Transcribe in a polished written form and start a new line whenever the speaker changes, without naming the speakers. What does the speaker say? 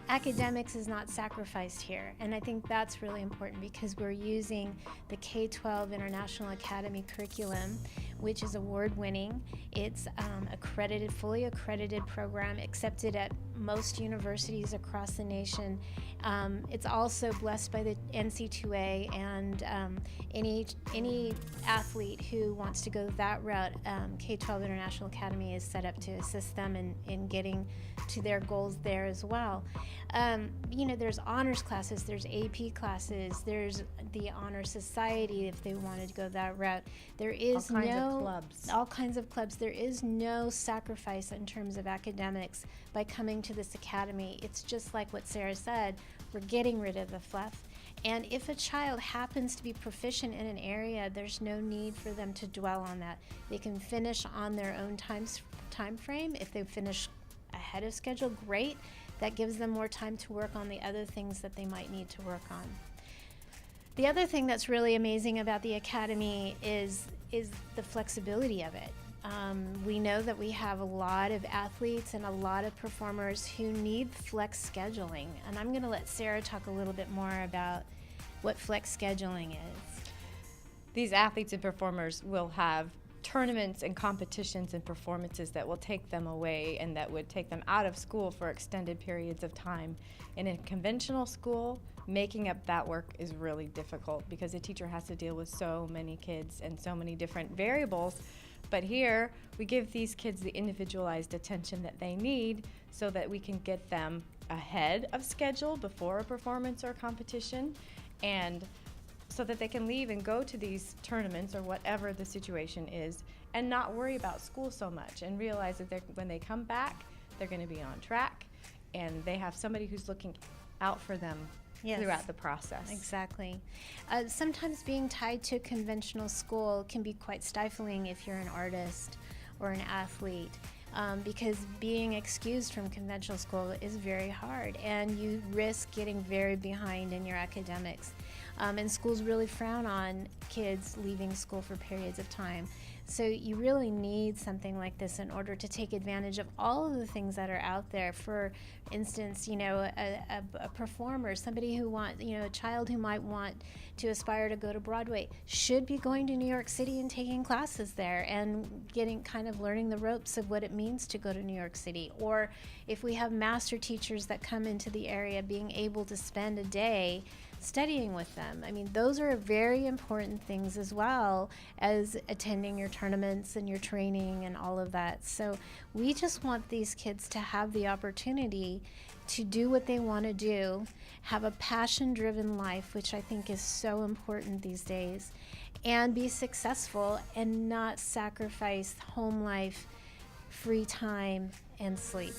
academics is not sacrificed here, and I think that's really important because we're using the K-12 International Academy curriculum, which is award-winning. It's accredited, fully accredited program, accepted at most universities across the nation. It's also blessed by the NCAA, and any athlete who wants to go that route, K-12 International Academy is set up to assist them in getting to their goals there as well. There's honors classes, there's AP classes, there's the Honor Society if they wanted to go that route. There is all kinds of clubs. There is no sacrifice in terms of academics by coming to this academy. It's just like what Sarah said, we're getting rid of the fluff. And if a child happens to be proficient in an area, there's no need for them to dwell on that. They can finish on their own time frame. If they finish ahead of schedule, great. That gives them more time to work on the other things that they might need to work on. The other thing that's really amazing about the academy is the flexibility of it. We know that we have a lot of athletes and a lot of performers who need flex scheduling, and I'm going to let Sarah talk a little bit more about what flex scheduling is.
These athletes and performers will have tournaments and competitions and performances that will take them away and that would take them out of school for extended periods of time. In a conventional school, making up that work is really difficult because a teacher has to deal with so many kids and so many different variables. But here, we give these kids the individualized attention that they need so that we can get them ahead of schedule before a performance or competition, and so that they can leave and go to these tournaments or whatever the situation is and not worry about school so much and realize that when they come back, they're going to be on track and they have somebody who's looking out for them throughout the process.
Exactly. Sometimes being tied to a conventional school can be quite stifling if you're an artist or an athlete, because being excused from conventional school is very hard and you risk getting very behind in your academics. And schools really frown on kids leaving school for periods of time. So you really need something like this in order to take advantage of all of the things that are out there. For instance, a performer, somebody who a child who might want to aspire to go to Broadway should be going to New York City and taking classes there and learning the ropes of what it means to go to New York City. Or if we have master teachers that come into the area, being able to spend a day studying with them. I mean, those are very important things as well as attending your tournaments and your training and all of that. So we just want these kids to have the opportunity to do what they want to do, have a passion-driven life, which I think is so important these days, and be successful and not sacrifice home life, free time, and sleep.